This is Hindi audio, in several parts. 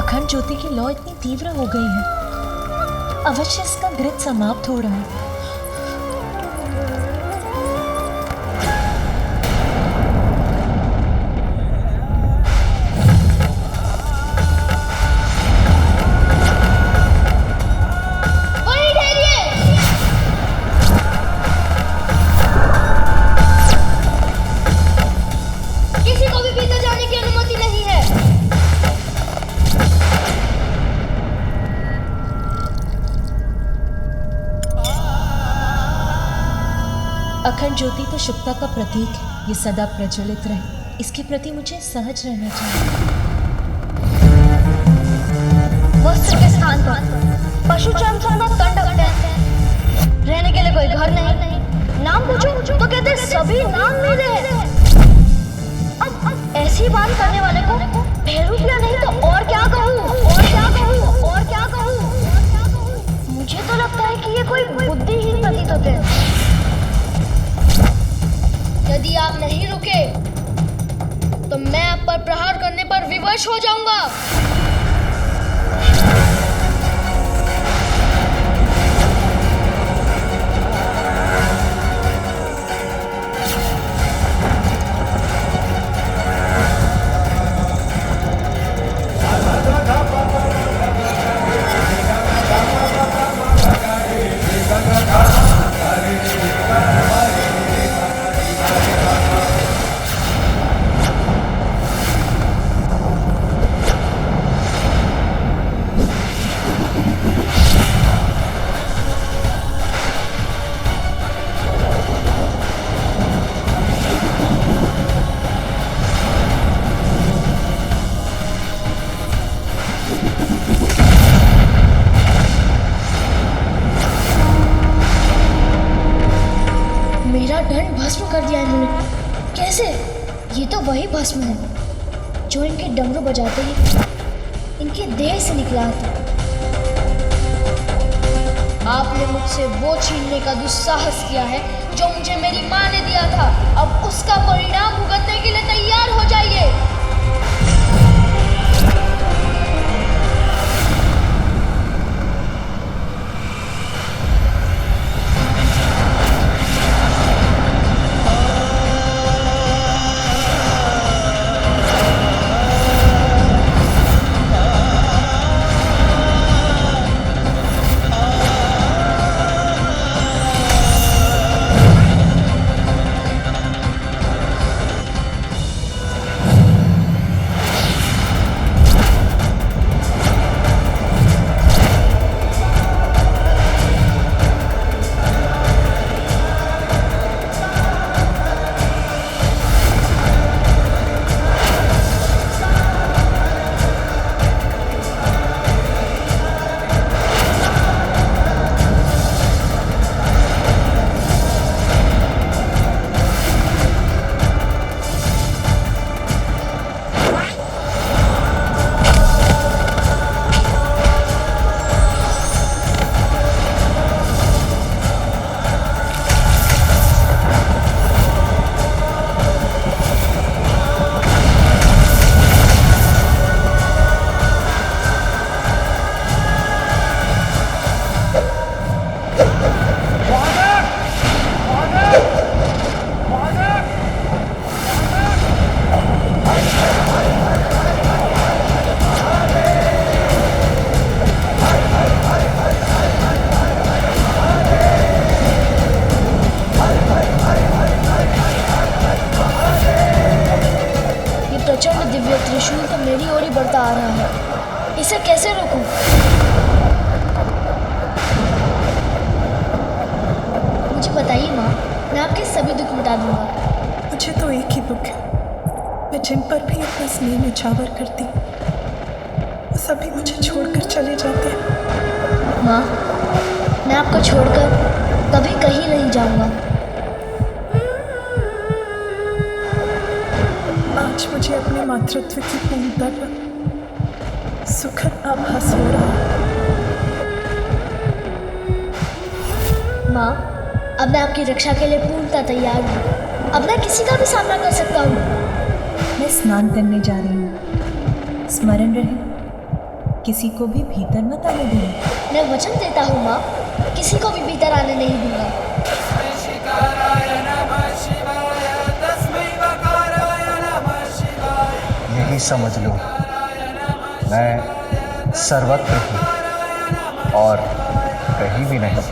अखंड ज्योति की लौ इतनी तीव्र हो गई है, अवश्य इसका घृत समाप्त हो रहा है। अखंड ज्योति तो शुभता का प्रतीक है, ये सदा प्रज्वलित रहे, इसके प्रति मुझे सहज रहना चाहिए। वस्त्र के स्थान पर पशु चर्म तंड रहने के लिए कोई घर नहीं, नाम पूछो तो कहते सभी नाम मेरे हैं। अब ऐसी बात करने वाले को बहरूपिया नहीं तो और क्या कहूँ, और क्या कहूँ, और क्या कहूँ। मुझे तो लगता है कि ये कोई बुद्धिहीन प्रतीत होते हैं। यदि आप नहीं रुके तो मैं आप पर प्रहार करने पर विवश हो जाऊंगा। भस्म कर दिया इन्होंने। कैसे? ये तो वही भस्म है जो इनके डमरू बजाते ही इनके देह से निकला था। आपने मुझसे वो छीनने का दुस्साहस किया है जो मुझे मेरी माँ ने दिया था। अब उसका परिणाम भुगतने के लिए तैयार हो जाइए। दिव्य त्रिशूल तो मेरी ओर ही बढ़ता आ रहा है, इसे कैसे रोकूं? मुझे बताइए माँ, मैं आपके सभी दुख मिटा दूंगा। मुझे तो एक ही दुख है, मैं जिन पर भी अपना स्नेह निछावर करती वो सभी मुझे छोड़कर चले जाते हैं। माँ, मैं आपको छोड़कर कभी कहीं नहीं जाऊंगा। आज मुझे अपने मातृत्व की पूर्णता पर सुखद आभास हो रहा है। माँ, अब मैं आपकी रक्षा के लिए पूर्णतः तैयार हूँ। अब मैं किसी का भी सामना कर सकता हूँ। मैं स्नान करने जा रही हूँ, स्मरण रहे किसी को भी भीतर मत आने देना। मैं वचन देता हूँ माँ, किसी को भी भीतर आने नहीं दूंगा। यही समझ लो, मैं सर्वत्र हूँ और कहीं भी नहीं।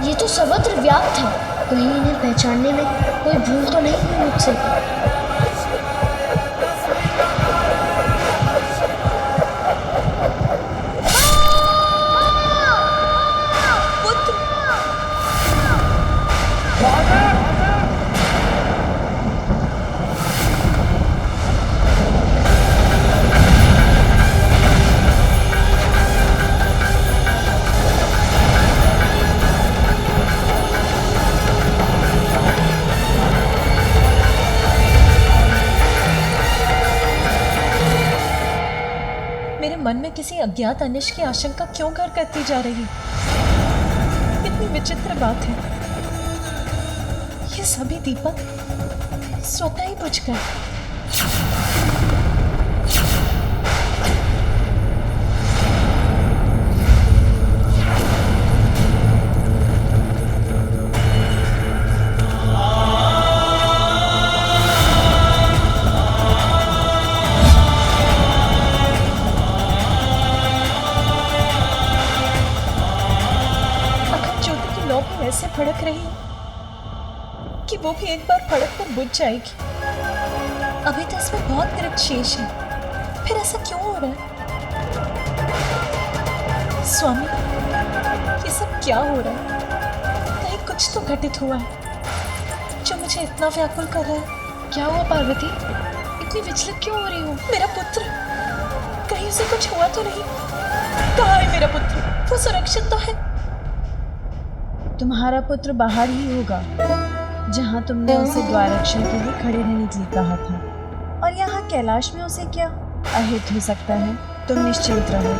ये तो सर्वत्र व्याप्त था, कहीं इन्हें पहचानने में कोई भूल तो नहीं हुई मुझसे। मन में किसी अज्ञात अनिष्ट की आशंका क्यों घर करती जा रही? कितनी विचित्र बात है। ये सभी दीपक स्वतः ही बुझ गए। ऐसे फड़क रही है कि वो भी एक बार फड़क कर बुझ जाएगी। अभी तो इसमें बहुत ग्रिड शेष है, फिर ऐसा क्यों हो रहा है? स्वामी, ये सब क्या हो रहा है? कहीं कुछ तो घटित हुआ है जो मुझे इतना व्याकुल कर रहा है। क्या हुआ पार्वती, इतनी विचलित क्यों हो रही हो? मेरा पुत्र, कहीं उसे कुछ हुआ तो नहीं? कहाँ है मेरा पुत्र? वो सुरक्षित तो है? तुम्हारा पुत्र बाहर ही होगा, जहाँ तुमने उसे द्वाररक्षण के लिए खड़े रहने के लिए कहा था। और यहाँ कैलाश में उसे क्या अहित हो सकता है? तुम निश्चिंत रहो,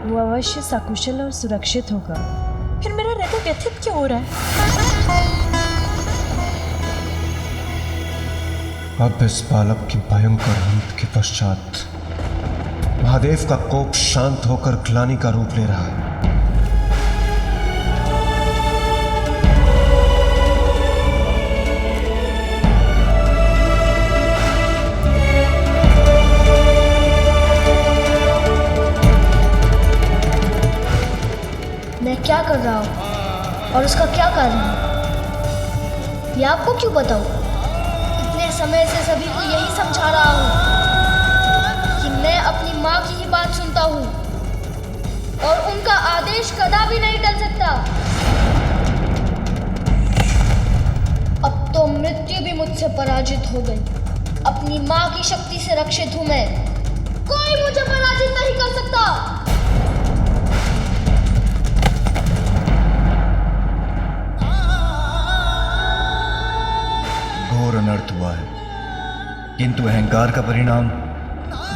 वो अवश्य सकुशल और सुरक्षित होगा। फिर मेरा हृदय व्यथित क्यों हो रहा है? अब इस बालक की भयंकर नींद के पश्चात महादेव का कोप शांत होकर ग्लानि का रूप ले रहा है। मैं क्या कर रहा हूँ और उसका क्या कारण है, ये आपको क्यों बताऊँ? इतने समय से सभी को यही समझा रहा हूँ कि मैं अपनी माँ की ही बात सुनता हूँ और उनका आदेश कदापि नहीं टल सकता। अब तो मृत्यु भी मुझसे पराजित हो गई। अपनी माँ की शक्ति से रक्षित हूँ मैं, कोई मुझे पराजित नहीं कर सकता। घोर अनर्थ हुआ है, किंतु अहंकार का परिणाम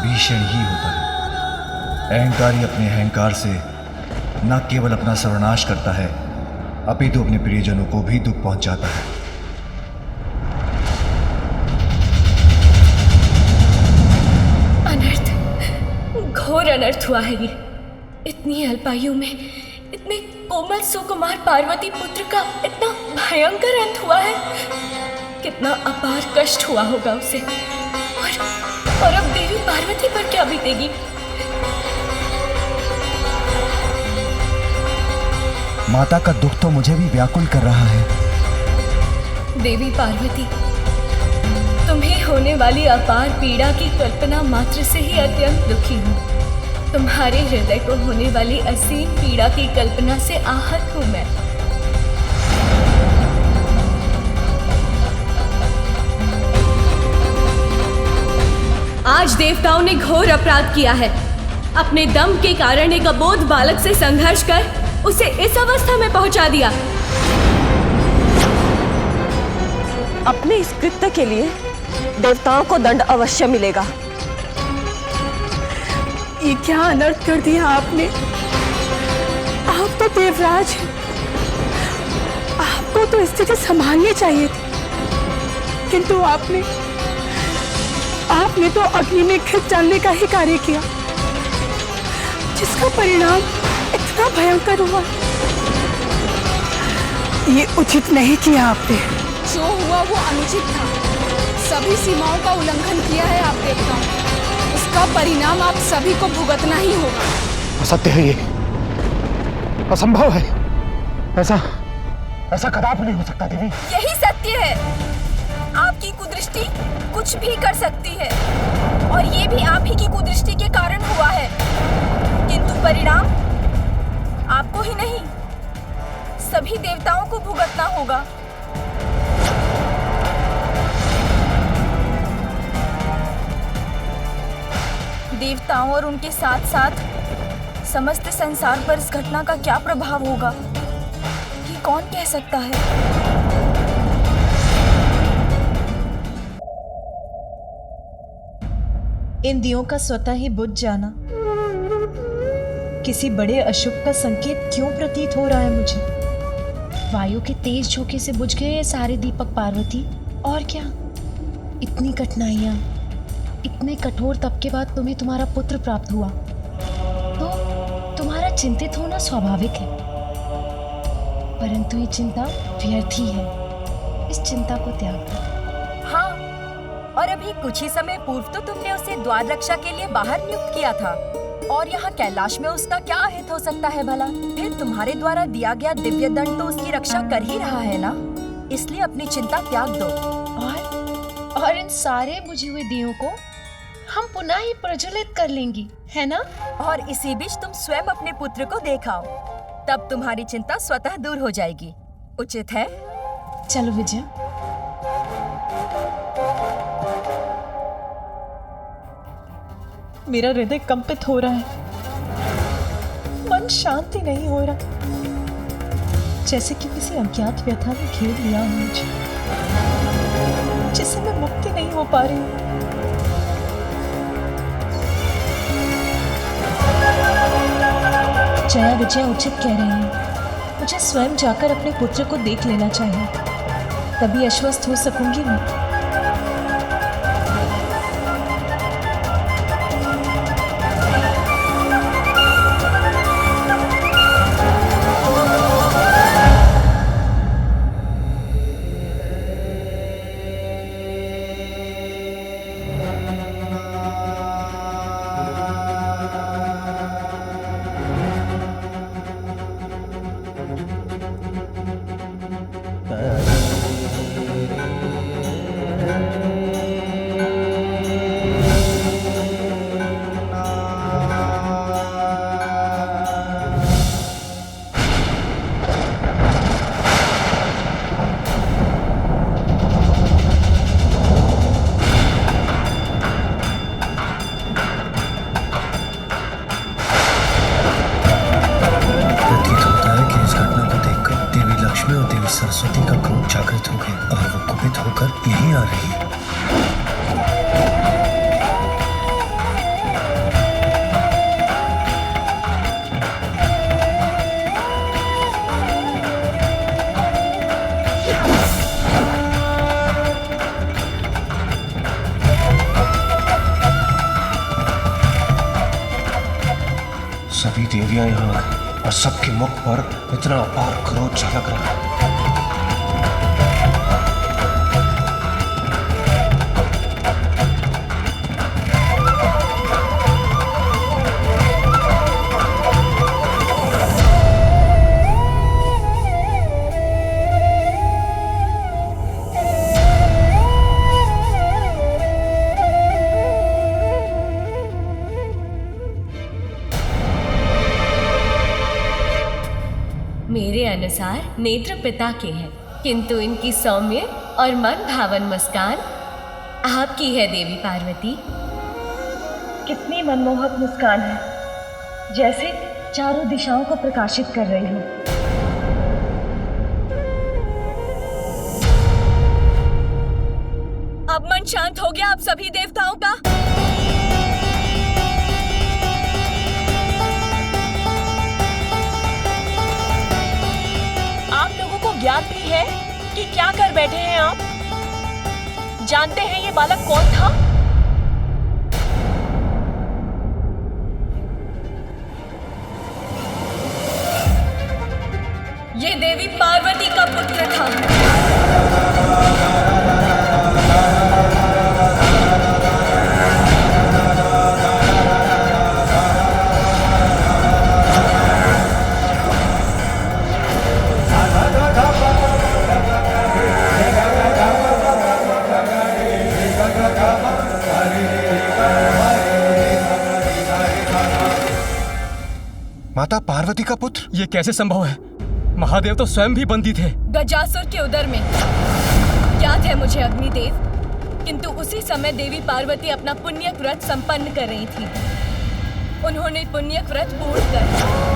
भीषण ही होता है। अहंकारी अपने अहंकार से न केवल अपना सर्वनाश करता है, अपितु अपने प्रियजनों को भी दुख पहुंचाता है। अनर्थ, घोर अनर्थ हुआ है ये। इतनी अल्पायु में इतने कोमल सुकुमार पार्वती पुत्र का इतना भयंकर अंत हुआ है। कितना अपार कष्ट हुआ होगा उसे, और अब देवी पार्वती पर क्या बीतेगी? माता का दुख तो मुझे भी व्याकुल कर रहा है। देवी पार्वती, तुम्हें होने वाली अपार पीड़ा की कल्पना मात्र से ही अत्यंत दुखी हूँ। तुम्हारे हृदय को होने वाली असीम पीड़ा की कल्पना से आहत हूँ मैं। आज देवताओं ने घोर अपराध किया है। अपने दम के कारण एक अबोध बालक से संघर्ष कर उसे इस अवस्था में पहुंचा दिया। अपने इस कृत्य के लिए देवताओं को दंड अवश्य मिलेगा। ये क्या अनर्थ कर दिया आपने? आप तो देवराज हैं, आपको तो स्थिति संभालनी चाहिए थी, किंतु आपने आपने तो अग्नि में खिंच डालने का ही कार्य किया, जिसका परिणाम इतना भयंकर हुआ। ये उचित नहीं किया आपने। जो हुआ वो अनुचित था। सभी सीमाओं का उल्लंघन किया है आप देवताओं, उसका परिणाम आप सभी को भुगतना ही होगा। असत्य है, ये असंभव है। ऐसा कदापि नहीं हो सकता देवी। यही सत्य है। आपकी कुदृष्टि कुछ भी कर सकती है, और ये भी आप ही की कुदृष्टि के कारण हुआ है, किंतु परिणाम आपको ही नहीं, सभी देवताओं को भुगतना होगा। देवताओं और उनके साथ साथ समस्त संसार पर इस घटना का क्या प्रभाव होगा, ये कौन कह सकता है। इन दियों का स्वतः ही बुझ जाना किसी बड़े अशुभ का संकेत क्यों प्रतीत हो रहा है मुझे। वायु के तेज झोंके से बुझ गए ये सारे दीपक पार्वती। और क्या, इतनी कठिनाइयां, इतने कठोर तप के बाद तुम्हें तुम्हारा पुत्र प्राप्त हुआ, तो तुम्हारा चिंतित होना स्वाभाविक है। परंतु ये चिंता व्यर्थ ही है। इस चिंता को त्याग दो। हाँ, और अभी कुछ ही समय पूर्व तो तुमने उसे द्वार रक्षा के लिए बाहर नियुक्त किया था, और यहाँ कैलाश में उसका क्या अहित हो सकता है भला। फिर तुम्हारे द्वारा दिया गया दिव्य दंड तो उसकी रक्षा कर ही रहा है ना, इसलिए अपनी चिंता त्याग दो। और इन सारे बुझे हुए दियों को हम पुनः ही प्रज्वलित कर लेंगी, है ना। और इसी बीच तुम स्वयं अपने पुत्र को देखाओ, तब तुम्हारी चिंता स्वतः दूर हो जाएगी। उचित है। चलो विजय। मेरा हृदय कंपित हो रहा है, मन शांति नहीं हो रहा, जैसे कि किसी अज्ञात व्यथा ने घेर लिया हो मुझे, जिससे मैं मुक्ति नहीं हो पा रही हूँ। जया विजय उचित कह रही है, मुझे स्वयं जाकर अपने पुत्र को देख लेना चाहिए, तभी आश्वस्त हो सकूंगी मैं। सरस्वती का क्रोध जागृत हो गया और वो कुपित होकर यहीं आ रही है। सभी देवियां यहाँ आ गई और सबके मुख पर इतना अपार क्रोध झलक रहा है। मेरे अनुसार नेत्र पिता के हैं, किंतु इनकी सौम्य और मन भावन मुस्कान आपकी है देवी पार्वती। कितनी मनमोहक मुस्कान है, जैसे चारों दिशाओं को प्रकाशित कर रही हो। अब मन शांत हो गया आप सभी देवताओं का। ज्ञात भी है कि क्या कर बैठे हैं आप? जानते हैं ये बालक कौन था? माता पार्वती का पुत्र? ये कैसे संभव है? महादेव तो स्वयं भी बंदी थे। गजासुर के उदर में। याद है मुझे अग्निदेव, किंतु उसी समय देवी पार्वती अपना पुण्य व्रत संपन्न कर रही थी। उन्होंने पुण्य व्रत पूर्ण कर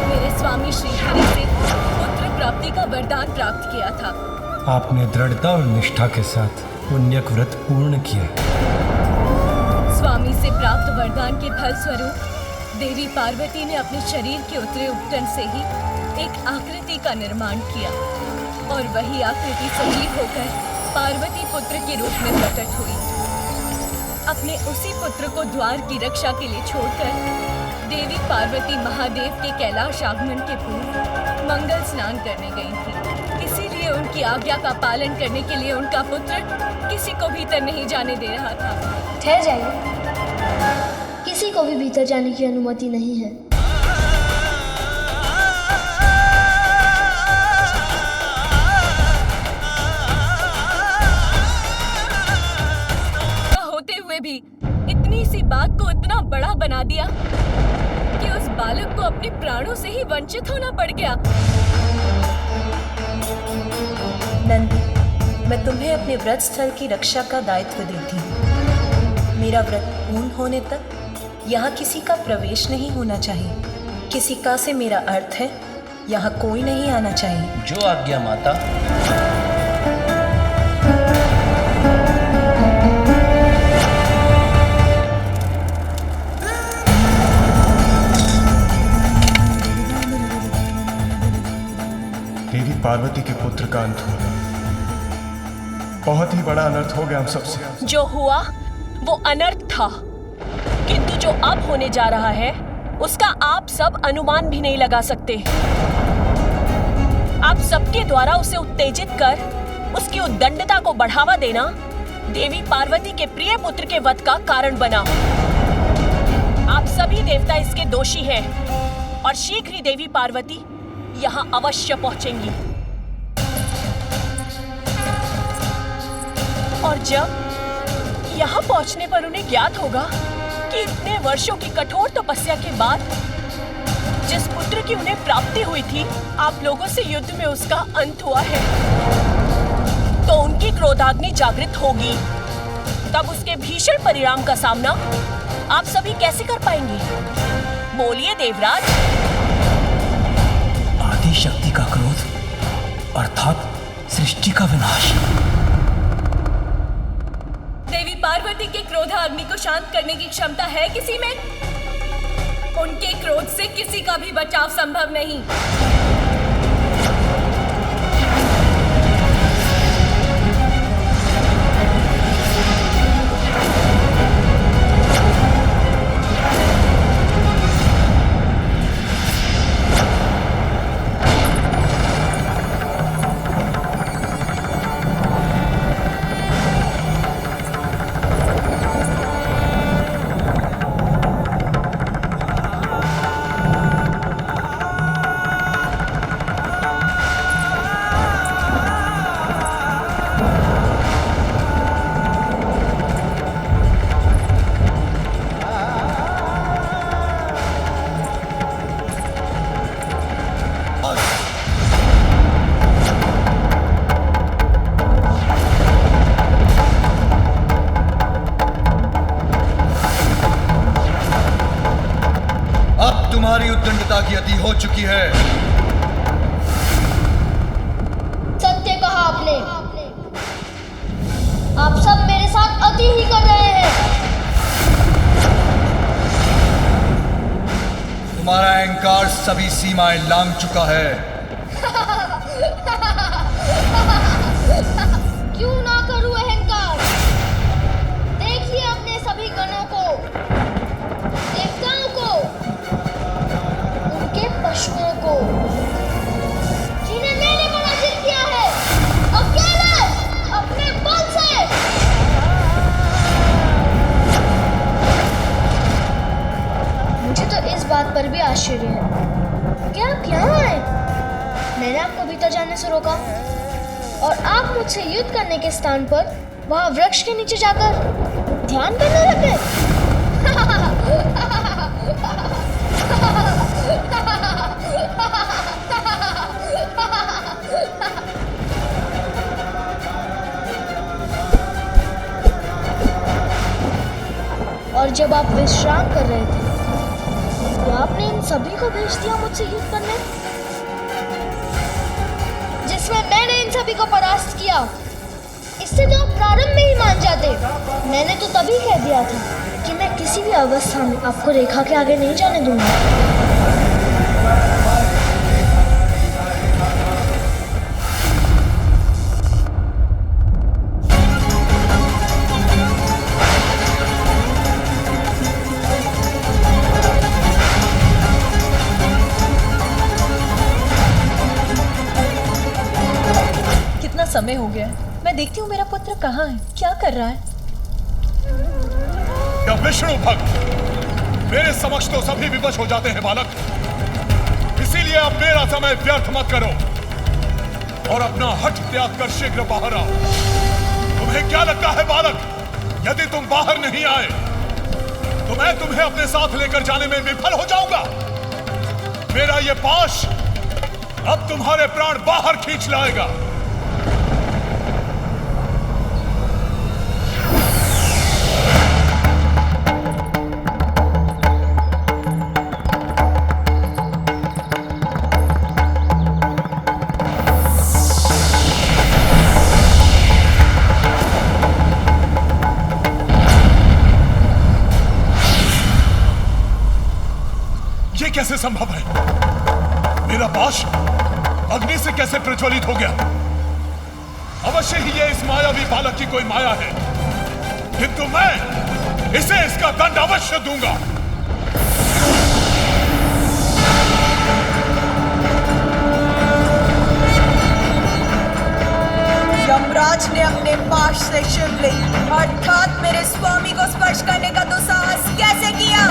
मेरे स्वामी श्री हरि से पुत्र प्राप्ति का वरदान प्राप्त किया था। आपने दृढ़ता और निष्ठा के साथ पुण्य व्रत पूर्ण किया। स्वामी से प्राप्त वरदान के फल स्वरूप देवी पार्वती ने अपने शरीर के उतरे उपटन से ही एक आकृति का निर्माण किया और वही आकृति सजीव होकर पार्वती पुत्र के रूप में प्रकट हुई। अपने उसी पुत्र को द्वार की रक्षा के लिए छोड़कर देवी पार्वती महादेव के कैलाश आगमन के पूर्व मंगल स्नान करने गई थी। इसीलिए उनकी आज्ञा का पालन करने के लिए उनका पुत्र किसी को भीतर नहीं जाने दे रहा था। ठहर जाइए, किसी को भी भीतर जाने की अनुमति नहीं है। होते हुए भी इतनी सी बात को इतना बड़ा बना दिया कि उस बालक को अपने प्राणों से ही वंचित होना पड़ गया। नंदी, मैं तुम्हें अपने व्रत स्थल की रक्षा का दायित्व देती हूँ। मेरा व्रत पूर्ण होने तक यहाँ किसी का प्रवेश नहीं होना चाहिए। किसी का से मेरा अर्थ है यहाँ कोई नहीं आना चाहिए। जो आज्ञा माता। देवी पार्वती के पुत्र का अंत हुआ। बहुत ही बड़ा अनर्थ हो गया हम सबसे। जो हुआ वो अनर्थ था, किंतु जो अब होने जा रहा है उसका आप सब अनुमान भी नहीं लगा सकते। आप सबके द्वारा उसे उत्तेजित कर उसकी उद्दंडता को बढ़ावा देना देवी पार्वती के प्रिय पुत्र के वध का कारण बना। आप सभी देवता इसके दोषी हैं और शीघ्र ही देवी पार्वती यहाँ अवश्य पहुंचेंगी। और जब यहाँ पहुंचने पर उन्हें ज्ञात होगा कि इतने वर्षों की कठोर तपस्या के बाद जिस पुत्र की उन्हें प्राप्ति हुई थी, आप लोगों से युद्ध में उसका अंत हुआ है, तो उनकी क्रोधाग्नि जागृत होगी। तब उसके भीषण परिणाम का सामना आप सभी कैसे कर पाएंगे? बोलिए देवराज। आदि शक्ति का क्रोध अर्थात सृष्टि का विनाश। देवी पार्वती के क्रोधाग्नि को शांत करने की क्षमता है किसी में? उनके क्रोध से किसी का भी बचाव संभव नहीं। तुम्हारी उद्दंडता की अति हो चुकी है। सत्य कहा आपने। आप सब मेरे साथ अति ही कर रहे हैं। तुम्हारा अहंकार सभी सीमाएं लांघ चुका है। क्यों ना करूं अहंकार? देखिए अपने सभी गणों को, देवताओं को, उनके पशुओं को, जिन्हें मैंने पराजित किया है अकेले अपने बल से। मुझे तो इस बात पर भी आश्चर्य है कि आप यहाँ आए। मैंने आपको भीतर जाने से रोका और आप मुझसे युद्ध करने के स्थान पर वहाँ वृक्ष के नीचे जाकर ध्यान करने लगे। जब आप विश्राम कर रहे थे तो आपने इन सभी को भेज दिया मुझसे युद्ध करने, जिसमें मैंने इन सभी को परास्त किया। इससे तो आप प्रारंभ में ही मान जाते। मैंने तो तभी कह दिया था कि मैं किसी भी अवस्था में आपको रेखा के आगे नहीं जाने दूंगा। कितना समय हो गया है? मैं देखती हूँ मेरा पुत्र कहाँ है, क्या कर रहा है? क्या विष्णु भक्त, मेरे समक्ष तो सभी विवश हो जाते हैं बालक। इसीलिए अब मेरा समय व्यर्थ मत करो और अपना हठ त्याग कर शीघ्र बाहर आओ। तुम्हें क्या लगता है बालक, यदि तुम बाहर नहीं आए तो मैं तुम्हें अपने साथ लेकर जाने में विफल हो जाऊंगा? मेरा ये पाश अब तुम्हारे प्राण बाहर खींच लाएगा। कैसे संभव है? मेरा पाश अग्नि से कैसे प्रज्वलित हो गया? अवश्य ही ये इस मायावी बालक की कोई माया है, किंतु मैं इसे इसका दंड अवश्य दूंगा। यमराज ने अपने पाश से शिवलिंग अर्थात मेरे स्वामी को स्पर्श करने का दुस्साहस कैसे किया?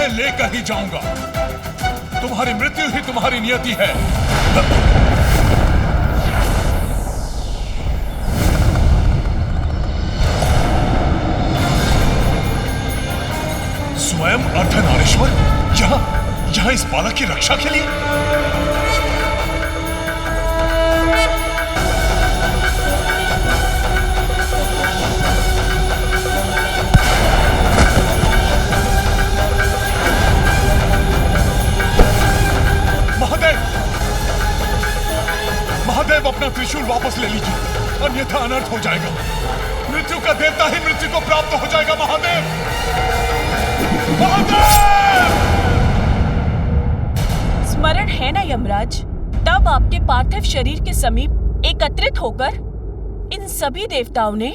लेकर ही जाऊंगा। तुम्हारी मृत्यु ही तुम्हारी नियति है। स्वयं अर्धनारीश्वर यहाँ इस बालक की रक्षा के लिए? महादेव अपना त्रिशूल वापस ले लीजिए, अन्यथा अनर्थ हो जाएगा। मृत्यु का देवता ही मृत्यु को प्राप्त हो जाएगा। महादेव, महादेव! स्मरण है ना यमराज, तब आपके पार्थिव शरीर के समीप एकत्रित होकर इन सभी देवताओं ने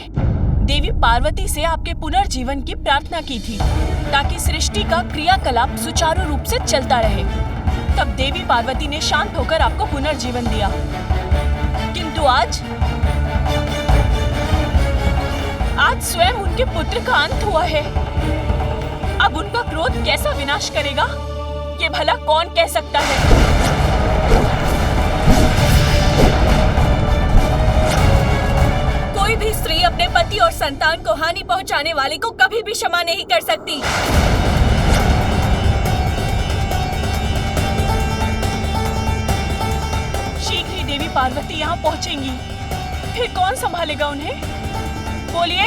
देवी पार्वती से आपके पुनर्जीवन की प्रार्थना की थी, ताकि सृष्टि का क्रियाकलाप सुचारू रूप से चलता रहे। तब देवी पार्वती ने शांत होकर आपको पुनर्जीवन दिया, किंतु आज स्वयं उनके पुत्र का अंत हुआ है। अब उनका क्रोध कैसा विनाश करेगा, ये भला कौन कह सकता है? कोई भी स्त्री अपने पति और संतान को हानि पहुंचाने वाले को कभी भी क्षमा नहीं कर सकती। शीघ्र ही देवी पार्वती यहाँ पहुंचेंगी, फिर कौन संभालेगा उन्हें? बोलिए।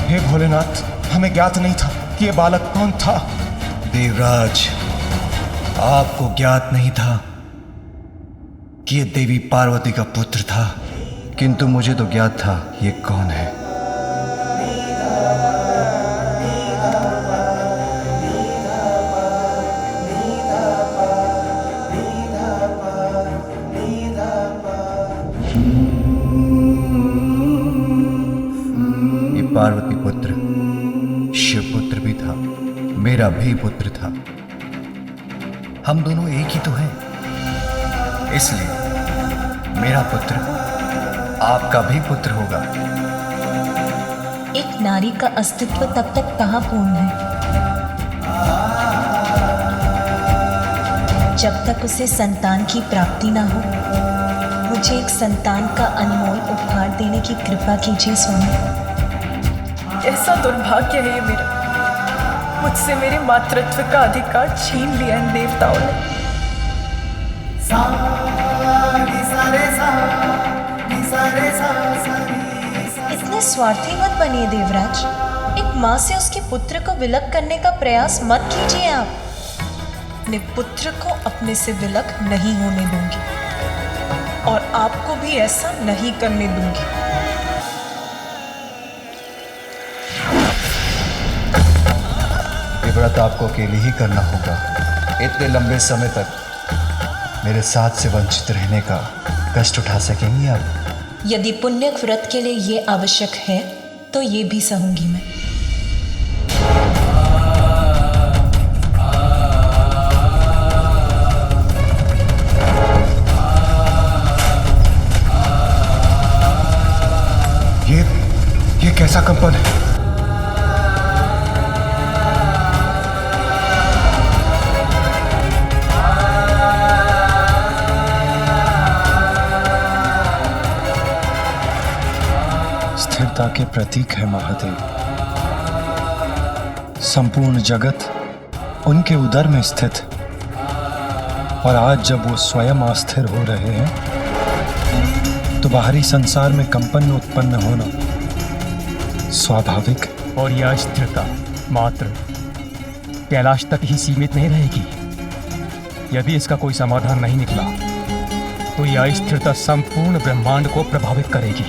हे भोलेनाथ, हमें ज्ञात नहीं था कि ये बालक कौन था। देवराज, आपको ज्ञात नहीं था कि ये देवी पार्वती का पुत्र था, किंतु मुझे तो ज्ञात था ये कौन है। पार्वती पुत्र, शिवपुत्र भी था, मेरा भी पुत्र था। हम दोनों एक ही तो हैं। इसलिए मेरा पुत्र आपका भी पुत्र होगा। एक नारी का अस्तित्व तब तक कहाँ पूर्ण है जब तक उसे संतान की प्राप्ति ना हो। मुझे एक संतान का अनमोल उपहार देने की कृपा कीजिए स्वामी। कैसा दुर्भाग्य है ये मेरा, मुझसे मेरे मातृत्व का अधिकार छीन लिया इन देवताओं ने। इतने स्वार्थी मत बनिए देवराज। एक माँ से उसके पुत्र को विलग करने का प्रयास मत कीजिए आप। अपने पुत्र को अपने से विलग नहीं होने दूंगी और आपको भी ऐसा नहीं करने दूंगी। ये व्रत आपको अकेले ही करना होगा। इतने लंबे समय तक मेरे साथ से वंचित रहने का कष्ट उठा सकेंगी आप? यदि पुण्य व्रत के लिए ये आवश्यक है तो ये भी सहूंगी मैं। ये कैसा कंपन है? स्थिरता के प्रतीक है महादेव। संपूर्ण जगत उनके उदर में स्थित, और आज जब वो स्वयं अस्थिर हो रहे हैं तो बाहरी संसार में कंपन उत्पन्न होना स्वाभाविक। और यह स्थिरता मात्र कैलाश तक ही सीमित नहीं रहेगी। यदि इसका कोई समाधान नहीं निकला तो यह स्थिरता संपूर्ण ब्रह्मांड को प्रभावित करेगी।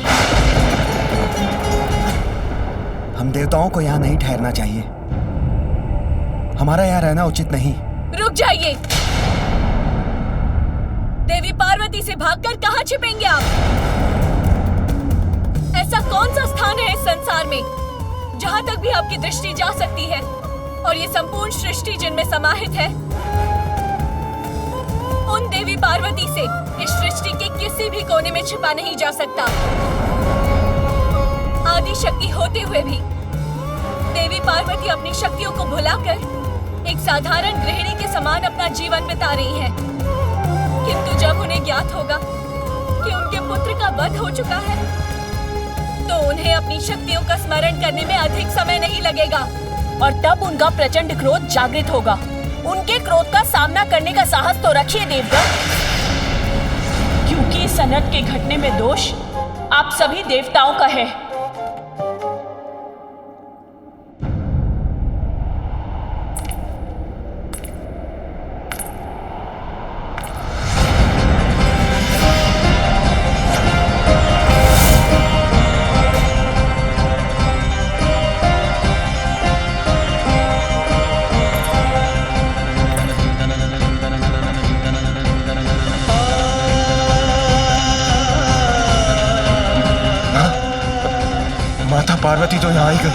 हम देवताओं को यहाँ नहीं ठहरना चाहिए। हमारा यहाँ रहना उचित नहीं। रुक जाइए। देवी पार्वती से भागकर कहाँ छिपेंगे आप? ऐसा कौन सा स्थान है इस संसार में जहाँ तक भी आपकी दृष्टि जा सकती है और ये संपूर्ण सृष्टि जिनमें समाहित है? उन देवी पार्वती से इस सृष्टि के किसी भी कोने में छिपा नहीं जा सकता। आदि शक्ति होते हुए भी देवी पार्वती अपनी शक्तियों को भुलाकर एक साधारण गृहिणी के समान अपना जीवन बिता रही है। किंतु जब उन्हें ज्ञात होगा कि उनके पुत्र का वध हो चुका है तो उन्हें अपनी शक्तियों का स्मरण करने में अधिक समय नहीं लगेगा और तब उनका प्रचंड क्रोध जागृत होगा। उनके क्रोध का सामना करने का साहस तो रखिए देवगण, क्योंकि इस अनर्थ के घटने में दोष आप सभी देवताओं का है। माता पार्वती तो यहाँ आई गई।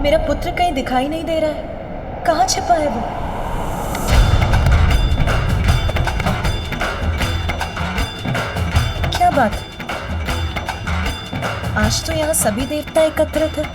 मेरा पुत्र कहीं दिखाई नहीं दे रहा है। कहाँ छिपा है वो? क्या बात है? आज तो यहाँ सभी देवता एकत्रित हैं।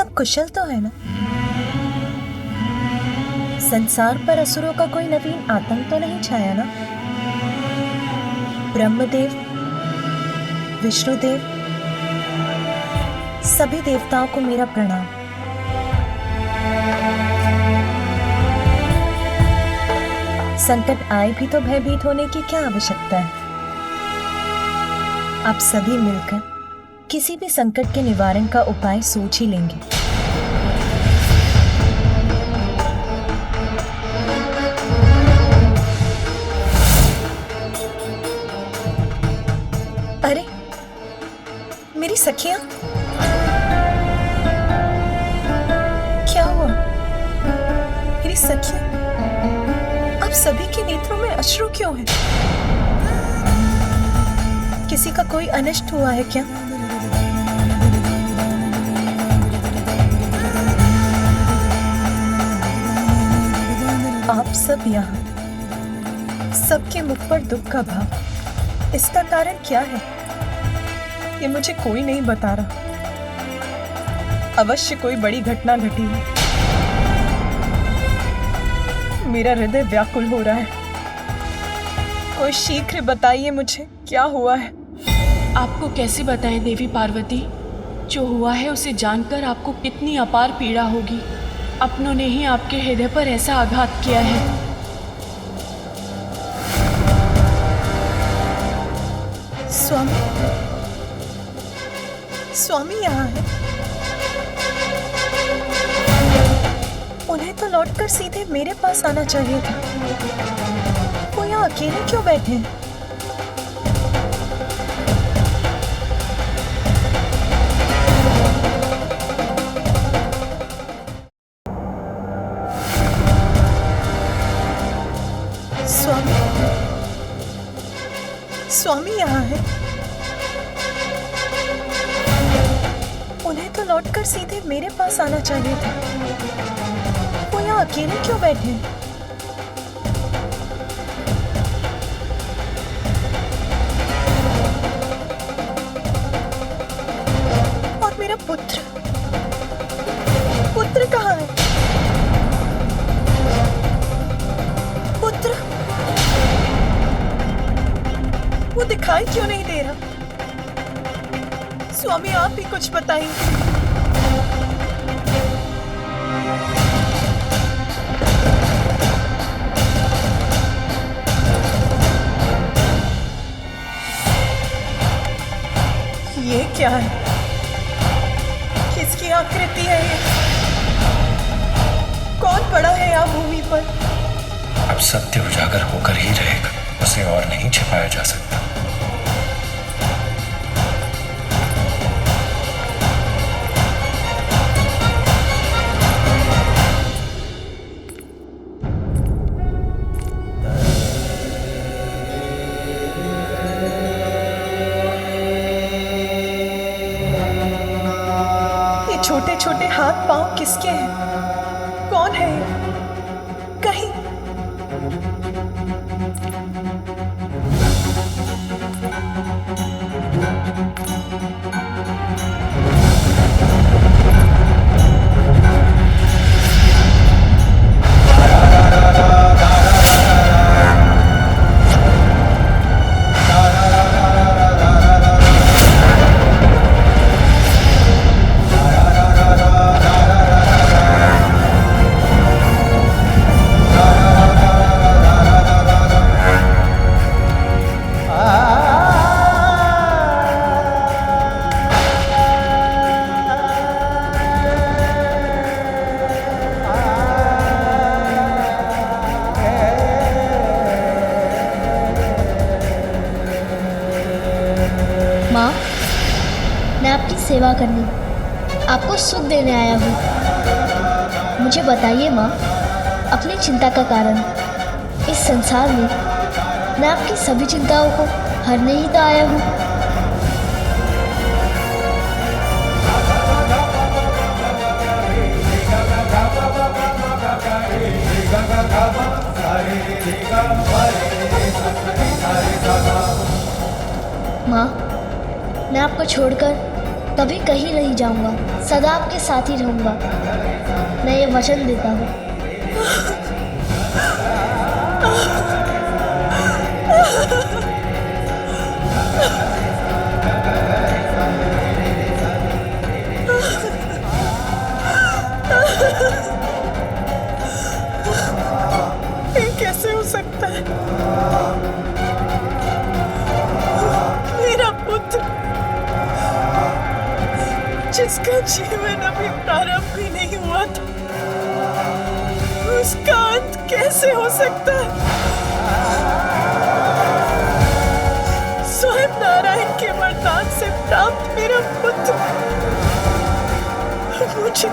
सब कुशल तो है ना? संसार पर असुरों का कोई नवीन आतंक तो नहीं छाया ना? ब्रह्मदेव, विष्णुदेव, सभी देवताओं को मेरा प्रणाम। संकट आए भी तो भयभीत होने की क्या आवश्यकता है? आप सभी मिलकर किसी भी संकट के निवारण का उपाय सोच ही लेंगे। अरे मेरी सखियां, क्या हुआ? मेरी सखियां, आप सभी के नेत्रों में अश्रु क्यों है? किसी का कोई अनिष्ट हुआ है क्या? आप सब यहाँ, सबके मुख पर दुख का भाव, इसका कारण क्या है? ये मुझे कोई नहीं बता रहा। अवश्य कोई बड़ी घटना घटी है। मेरा हृदय व्याकुल हो रहा है। कोई शीघ्र बताइए मुझे क्या हुआ है। आपको कैसे बताएं देवी पार्वती? जो हुआ है उसे जानकर आपको कितनी अपार पीड़ा होगी। अपनों ने ही आपके हृदय पर ऐसा आघात किया है। स्वामी, स्वामी यहाँ है। उन्हें तो लौटकर सीधे मेरे पास आना चाहिए था। वो यहाँ अकेले क्यों बैठे हैं? स्वामी, स्वामी यहाँ है। उन्हें तो लौटकर सीधे मेरे पास आना चाहिए था। वो यहाँ अकेले क्यों बैठे हैं? और मेरा पुत्र, पुत्र कहाँ है? पुत्र, वो दिखाई क्यों नहीं दे रहा? स्वामी आप ही कुछ बताइए। ये क्या है? किसकी आकृति है ये? कौन पड़ा है यहाँ भूमि पर? अब सत्य उजागर होकर ही रहेगा, उसे और नहीं छिपाया जा सकता। छोटे छोटे हाथ पांव किसके हैं? कौन है ये? कहीं मैं आपकी सेवा करने, आपको सुख देने आया हूँ। मुझे बताइए माँ, अपनी चिंता का कारण। इस संसार में मैं आपकी सभी चिंताओं को हरने ही तो आया हूँ। माँ, मैं आपको छोड़कर कभी कहीं नहीं जाऊंगा, सदा आपके साथ ही रहूंगा। मैं ये वचन देता हूँ। ये कैसे हो सकता है? मेरा पुत्र जिसका जीवन अभी प्रारंभ भी नहीं हुआ था, उसका अंत कैसे हो सकता है? स्वयं नारायण के वरदान से प्राप्त मेरा पुत्र मुझे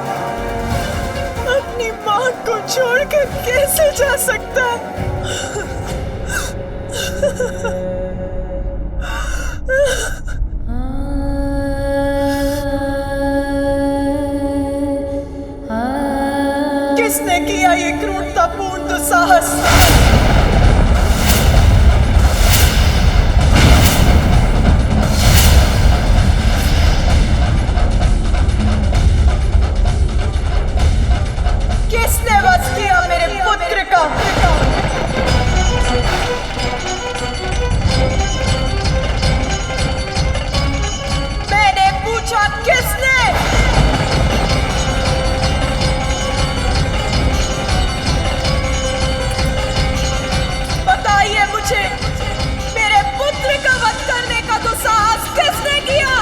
अपनी माँ को छोड़कर कैसे जा सकता है? किसने किया ये क्रूरतापूर्ण दुस्साहस? किसने वध किया मेरे पुत्र का? मैंने पूछा किसने? बताइए मुझे, मेरे पुत्र का वध करने का दुस्साहस किसने किया?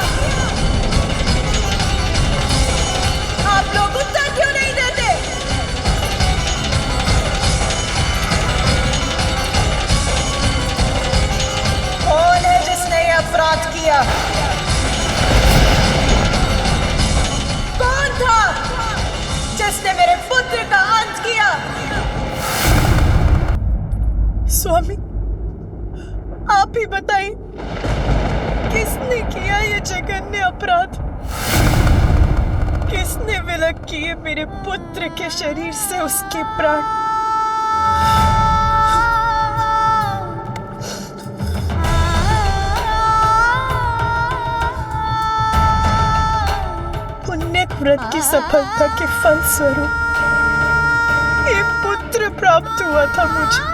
आप लोग उत्तर क्यों नहीं देते? कौन है जिसने यह अपराध किया? कौन था जिसने मेरे पुत्र का अंत किया? स्वामी, आप ही बताइए, किसने किया ये जघन्य अपराध? किसने विलग किए मेरे पुत्र के शरीर से उसके प्राण? पुण्य व्रत की सफलता के फलस्वरूप ये पुत्र प्राप्त हुआ था मुझे।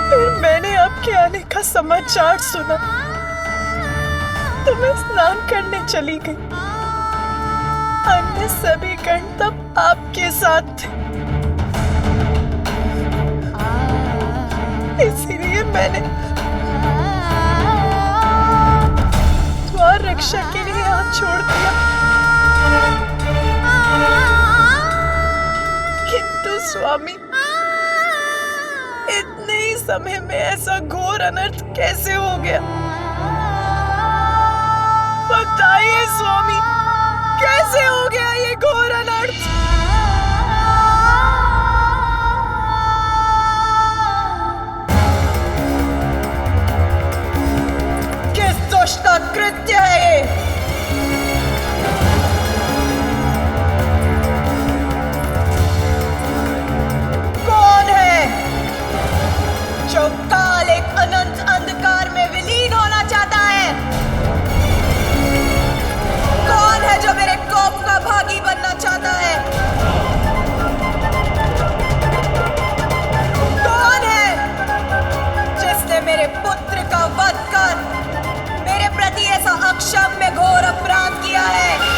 फिर मैंने आपके आने का समाचार सुना तो मैं स्नान करने चली गई। अन्य सभी गण तब आपके साथ थे, इसीलिए मैंने द्वार रक्षा के लिए हाथ छोड़ दिया। किंतु स्वामी, इतने ही समय में ऐसा घोर अनर्थ कैसे हो गया? बताइए स्वामी, कैसे हो गया ये घोर अनर्थ? किस दुष्ट का कृत्य है ये? कौन है जो काल एक अनंत अंधकार में विलीन होना चाहता है? कौन है जो मेरे कोप का भागी बनना चाहता है? कौन है जिसने मेरे पुत्र का वध कर मेरे प्रति ऐसा अक्षम्य घोर अपराध किया है?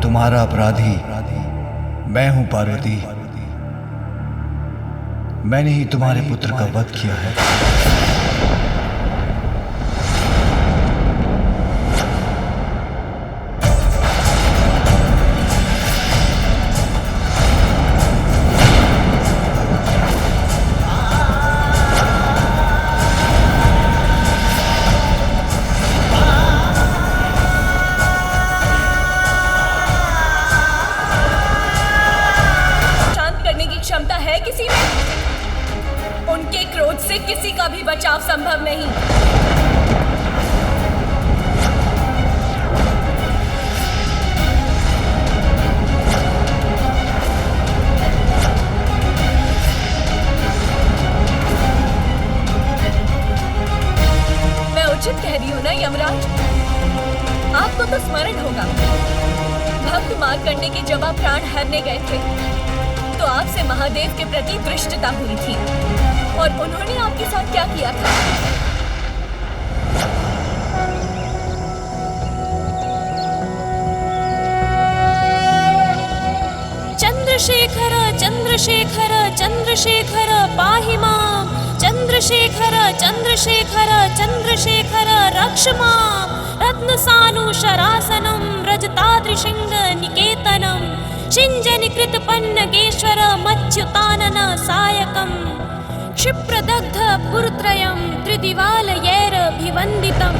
तुम्हारा अपराधी मैं हूं पार्वती। मैंने ही तुम्हारे पुत्र का वध किया है। क्रोध से किसी का भी बचाव संभव नहीं। मैं उचित कह रही हूँ ना यमराज? आपको तो स्मरण होगा, भक्त मार्कंडे के जब आप प्राण हरने गए थे तो आपसे महादेव के प्रति दृष्टता हुई थी, और उन्होंने आपके साथ क्या किया था? चंद्रशेखर चंद्रशेखर चंद्रशेखर पाहि मां, चंद्रशेखर चंद्रशेखर चंद्रशेखर रक्ष मां, रत्नसानुशरासनं रजताद्रिशृंग निकेतनं, शिञ्जनिकृतपन्नगेश्वर मच्युतानन सायकं, क्षिप्रदग्ध पुरत्रयं त्रिदिवालयैरभिवन्दितम्।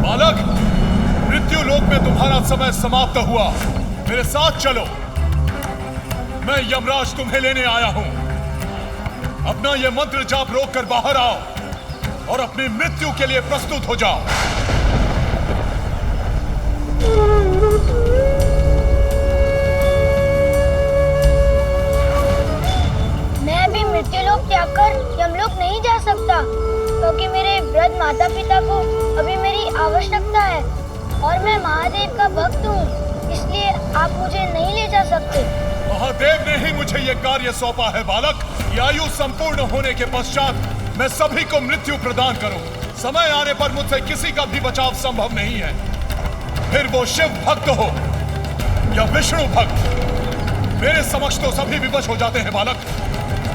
बालक, मृत्यु लोक में तुम्हारा समय समाप्त हुआ। मेरे साथ चलो, मैं यमराज तुम्हें लेने आया हूं। अपना यह मंत्र जाप रोक कर बाहर आओ और अपनी मृत्यु के लिए प्रस्तुत हो जाओ। मैं भी मृत्युलोक त्याग कर यमलोक नहीं जा सकता, क्योंकि मेरे वृद्ध माता पिता को अभी मेरी आवश्यकता है और मैं महादेव का भक्त हूँ, इसलिए आप मुझे नहीं ले जा सकते। महादेव ने ही मुझे यह कार्य सौंपा है बालक। ये आयु संपूर्ण होने के पश्चात मैं सभी को मृत्यु प्रदान करूं। समय आने पर मुझसे किसी का भी बचाव संभव नहीं है, फिर वो शिव भक्त हो या विष्णु भक्त। मेरे समक्ष तो सभी विवश हो जाते हैं बालक।